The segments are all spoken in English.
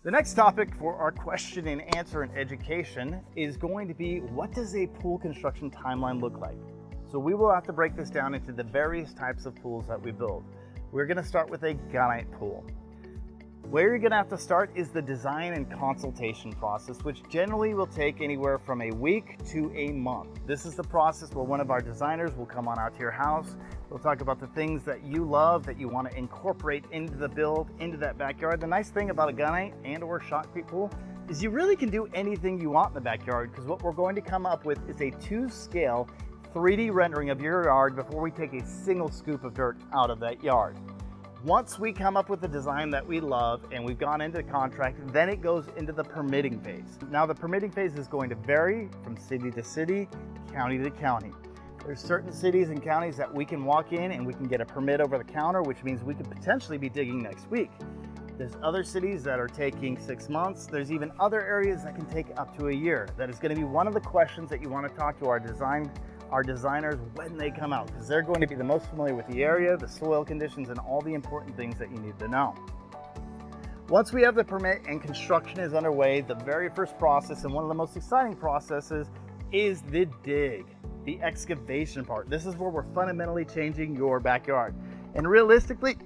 The next topic for our question and answer and education is going to be, what does a pool construction timeline look like? So we will have to break this down into the various types of pools that we build. We're going to start with a gunite pool. Where you're going to have to start is the design and consultation process, which generally will take anywhere from a week to a month. This is the process where one of our designers will come on out to your house. We'll talk about the things that you love, that you want to incorporate into the build, into that backyard. The nice thing about a gunite and or shotcrete pool is you really can do anything you want in the backyard, because what we're going to come up with is a 2-scale 3D rendering of your yard before we take a single scoop of dirt out of that yard. Once we come up with a design that we love and we've gone into the contract, then it goes into the permitting phase. Now the permitting phase is going to vary from city to city, county to county. There's certain cities and counties that we can walk in and we can get a permit over the counter, which means we could potentially be digging next week. There's other cities that are taking 6 months. There's even other areas that can take up to a year. That is going to be one of the questions that you want to talk to our designers when they come out, because they're going to be the most familiar with the area, the soil conditions, and all the important things that you need to know. Once we have the permit and construction is underway, the very first process and one of the most exciting processes is the dig, the excavation part. This is where we're fundamentally changing your backyard. And realistically,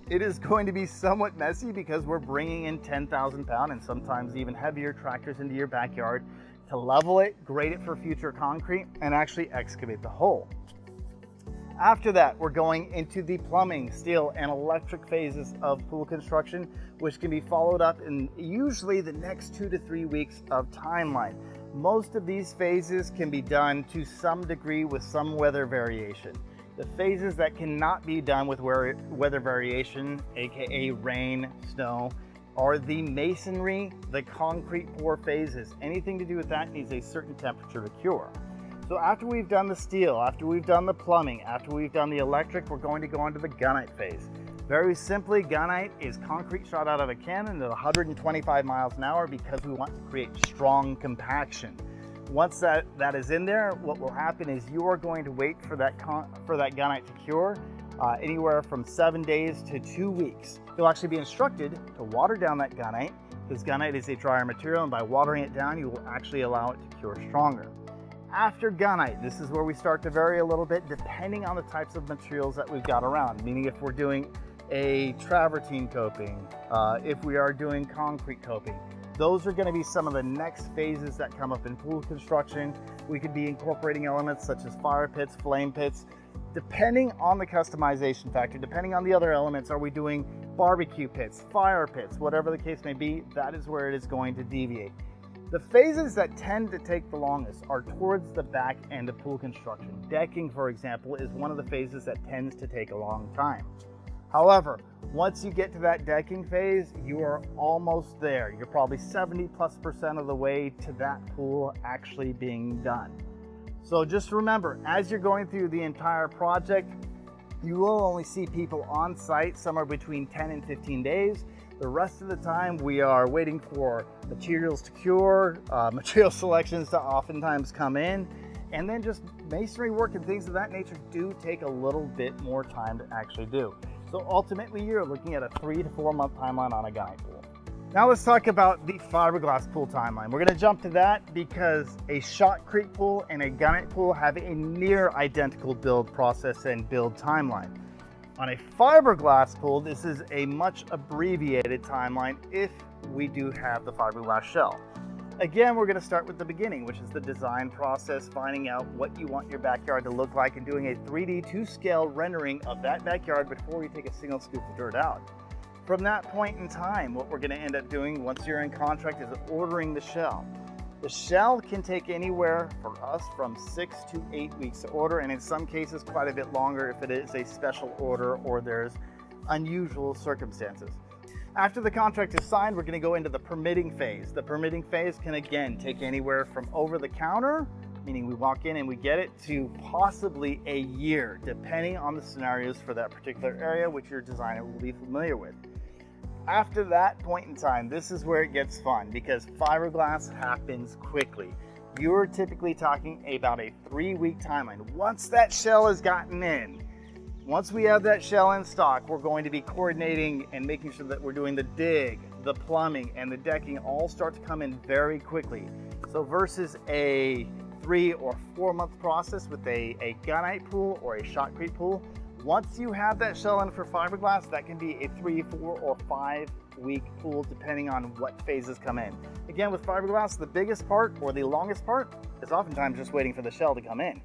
it is going to be somewhat messy because we're bringing in 10,000 pound and sometimes even heavier tractors into your backyard to level it, grade it for future concrete, and actually excavate the hole. After that, we're going into the plumbing, steel, and electric phases of pool construction, which can be followed up in usually the next 2 to 3 weeks of timeline. Most of these phases can be done to some degree with some weather variation. The phases that cannot be done with weather variation, aka rain, snow, are the masonry, the concrete pour phases. Anything to do with that needs a certain temperature to cure. So after we've done the steel, after we've done the plumbing, after we've done the electric, we're going to go into the gunite phase. Very simply, gunite is concrete shot out of a cannon at 125 miles an hour because we want to create strong compaction. Once that is in there, what will happen is you are going to wait for that gunite to cure anywhere from 7 days to 2 weeks. You'll actually be instructed to water down that gunite, because gunite is a drier material, and by watering it down, you will actually allow it to cure stronger. After gunite, this is where we start to vary a little bit depending on the types of materials that we've got around, meaning if we're doing a travertine coping, if we are doing concrete coping. Those are going to be some of the next phases that come up in pool construction. We could be incorporating elements such as fire pits, flame pits, depending on the customization factor, depending on the other elements. Are we doing barbecue pits, fire pits, whatever the case may be, that is where it is going to deviate. The phases that tend to take the longest are towards the back end of pool construction. Decking, for example, is one of the phases that tends to take a long time. However, once you get to that decking phase, you are almost there. You're probably 70+% of the way to that pool actually being done. So just remember, as you're going through the entire project, you will only see people on site somewhere between 10 and 15 days. The rest of the time, we are waiting for materials to cure, material selections to oftentimes come in, and then just masonry work and things of that nature do take a little bit more time to actually do. So ultimately, you're looking at a 3 to 4 month timeline on a gunite pool. Now let's talk about the fiberglass pool timeline. We're going to jump to that because a shotcrete pool and a gunite pool have a near identical build process and build timeline. On a fiberglass pool, this is a much abbreviated timeline if we do have the fiberglass shell. Again, we're going to start with the beginning, which is the design process, finding out what you want your backyard to look like and doing a 3D 2-scale rendering of that backyard before we take a single scoop of dirt out. From that point in time, what we're going to end up doing once you're in contract is ordering the shell. The shell can take anywhere for us from 6 to 8 weeks to order, and in some cases quite a bit longer if it is a special order or there's unusual circumstances. After the contract is signed, we're going to go into the permitting phase. The permitting phase can again take anywhere from over the counter, meaning we walk in and we get it, to possibly a year, depending on the scenarios for that particular area, which your designer will be familiar with. After that point in time, this is where it gets fun because fiberglass happens quickly. You're typically talking about a 3-week timeline. Once that shell has gotten in, once we have that shell in stock, we're going to be coordinating and making sure that we're doing the dig, the plumbing, and the decking all start to come in very quickly. So versus a 3 or 4 month process with a gunite pool or a shotcrete pool, once you have that shell in for fiberglass, that can be a 3, 4, or 5 week pool depending on what phases come in. Again, with fiberglass, the biggest part or the longest part is oftentimes just waiting for the shell to come in.